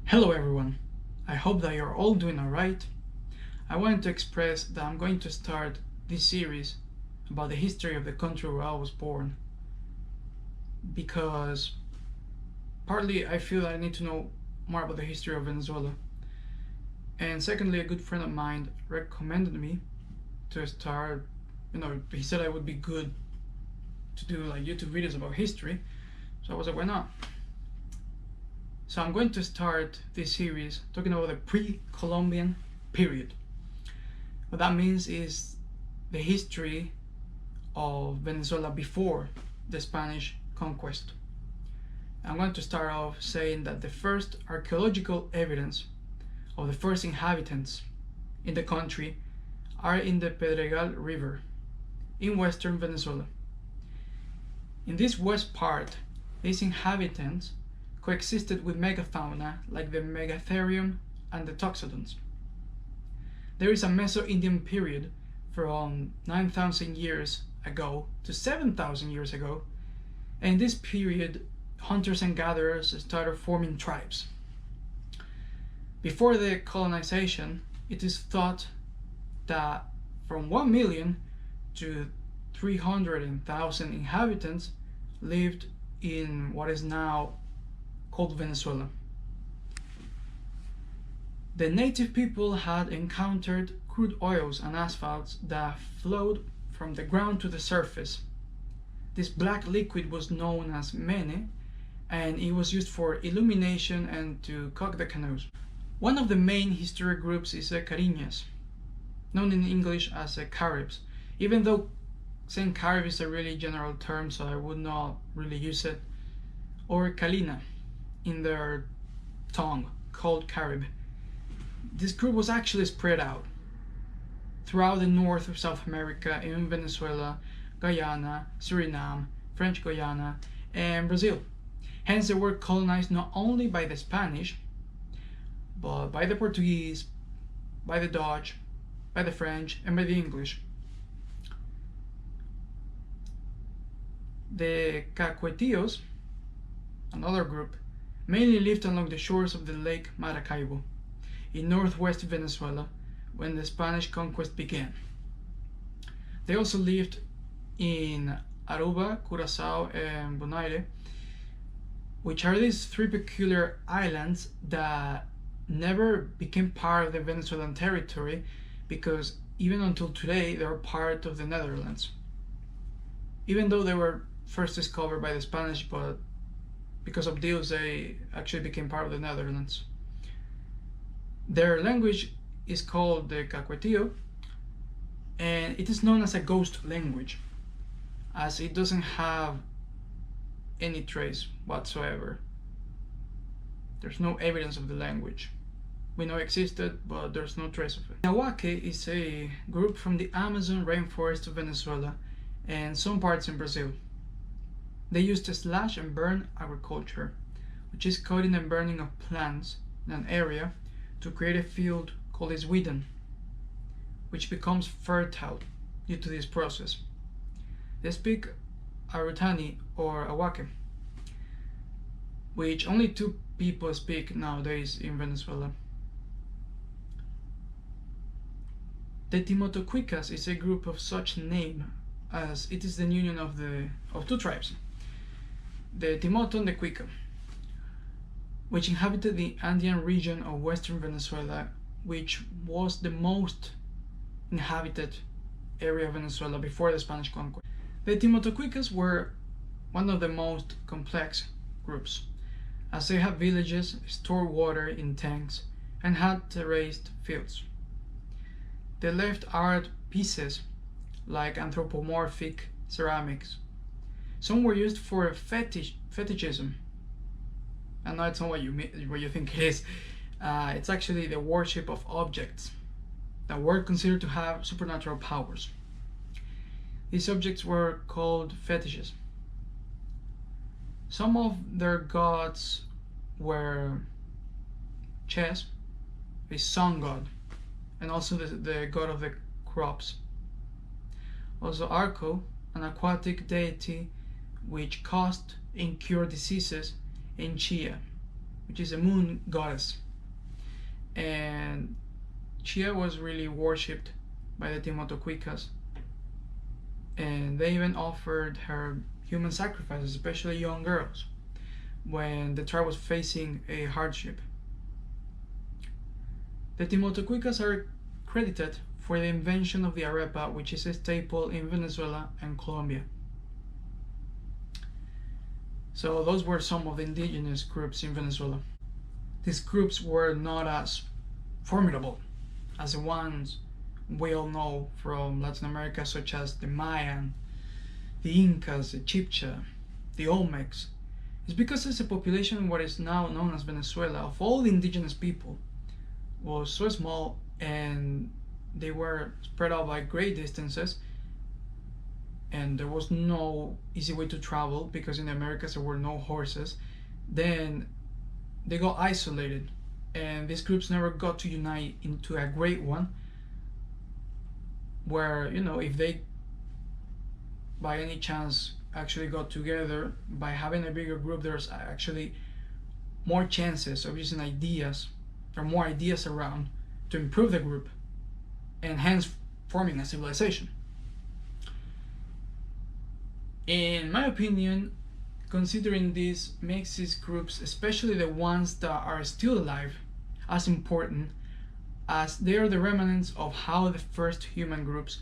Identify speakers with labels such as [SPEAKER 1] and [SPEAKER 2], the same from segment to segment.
[SPEAKER 1] Hello everyone, I hope that you're all doing alright. I wanted to express that I'm going to start this series about the history of the country where I was born because partly I feel that I need to know more about the history of Venezuela, and secondly, a good friend of mine recommended me to start, he said I would be good to do like YouTube videos about history, so I was like, why not? So I'm going to start this series talking about the pre-Columbian period. What that means is the history of Venezuela before the Spanish conquest. I'm going to start off saying that the first archaeological evidence of the first inhabitants in the country are in the Pedregal River in western Venezuela. In this west part, these inhabitants coexisted with megafauna like the Megatherium and the Toxodons. There is a Meso-Indian period from 9,000 years ago to 7,000 years ago, and in this period hunters and gatherers started forming tribes. Before the colonization, it is thought that from 1 million to 300,000 inhabitants lived in what is now called Venezuela. The native people had encountered crude oils and asphalts that flowed from the ground to the surface. This black liquid was known as mene, and it was used for illumination and to cook the canoes. One of the main historic groups is the Cariñas, known in English as the Caribs, even though saying Carib is a really general term, so I would not really use it, or Kalina in their tongue, called Carib. This group was actually spread out throughout the north of South America in Venezuela, Guyana, Suriname, French Guiana, and Brazil. Hence they were colonized not only by the Spanish, but by the Portuguese, by the Dutch, by the French, and by the English. The Caquetillos, another group, mainly lived along the shores of the Lake Maracaibo in northwest Venezuela when the Spanish conquest began. They also lived in Aruba, Curacao, and Bonaire, which are these three peculiar islands that never became part of the Venezuelan territory because even until today they are part of the Netherlands. Even though they were first discovered by the Spanish, but because of deals they actually became part of the Netherlands. Their language is called the Caquetillo, and it is known as a ghost language as it doesn't have any trace whatsoever. There's no evidence of the language. We know it existed, but there's no trace of it. Nahuatl is a group from the Amazon rainforest of Venezuela and some parts in Brazil. They used slash and burn agriculture, which is cutting and burning of plants in an area to create a field called a Sweden, which becomes fertile due to this process. They speak Arutani or Awake, which only 2 people speak nowadays in Venezuela. The Timotocuicas is a group of such name as it is the union of 2 tribes, the Timoto and the Cuica, which inhabited the Andean region of western Venezuela, which was the most inhabited area of Venezuela before the Spanish conquest. The Timotocuicas were one of the most complex groups, as they had villages, stored water in tanks, and had terraced fields. They left art pieces like anthropomorphic ceramics. Some were used for fetishism. And no, it's not what you think it is. It's actually the worship of objects that were considered to have supernatural powers. These objects were called fetishes. Some of their gods were chess, a sun god, and also the god of the crops. Also Arco, an aquatic deity which caused and cured diseases, and Chia, which is a moon goddess, and Chia was really worshipped by the Timotoquicas, and they even offered her human sacrifices, especially young girls, when the tribe was facing a hardship. The Timotoquicas are credited for the invention of the arepa, which is a staple in Venezuela and Colombia. So those were some of the indigenous groups in Venezuela. These groups were not as formidable as the ones we all know from Latin America, such as the Mayan, the Incas, the Chibcha, the Olmecs. It's because it's a population in what is now known as Venezuela, of all the indigenous people, was so small, and they were spread out by great distances, and there was no easy way to travel because in the Americas there were no horses. Then they got isolated, and these groups never got to unite into a great one where, you know, if they by any chance actually got together, by having a bigger group there's actually more chances of using ideas or more ideas around to improve the group and hence forming a civilization. In my opinion, considering this makes these groups, especially the ones that are still alive, as important as they are the remnants of how the first human groups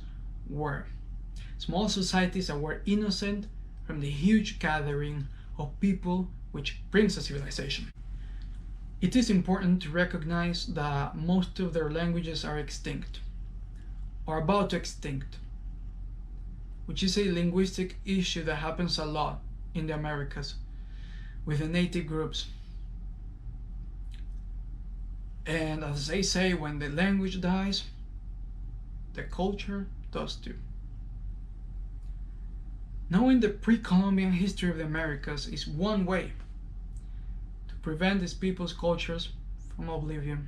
[SPEAKER 1] were. Small societies that were innocent from the huge gathering of people which brings a civilization. It is important to recognize that most of their languages are extinct, or about to extinct, which is a linguistic issue that happens a lot in the Americas with the native groups. And as they say, when the language dies, the culture does too. Knowing the pre-Columbian history of the Americas is one way to prevent these people's cultures from oblivion.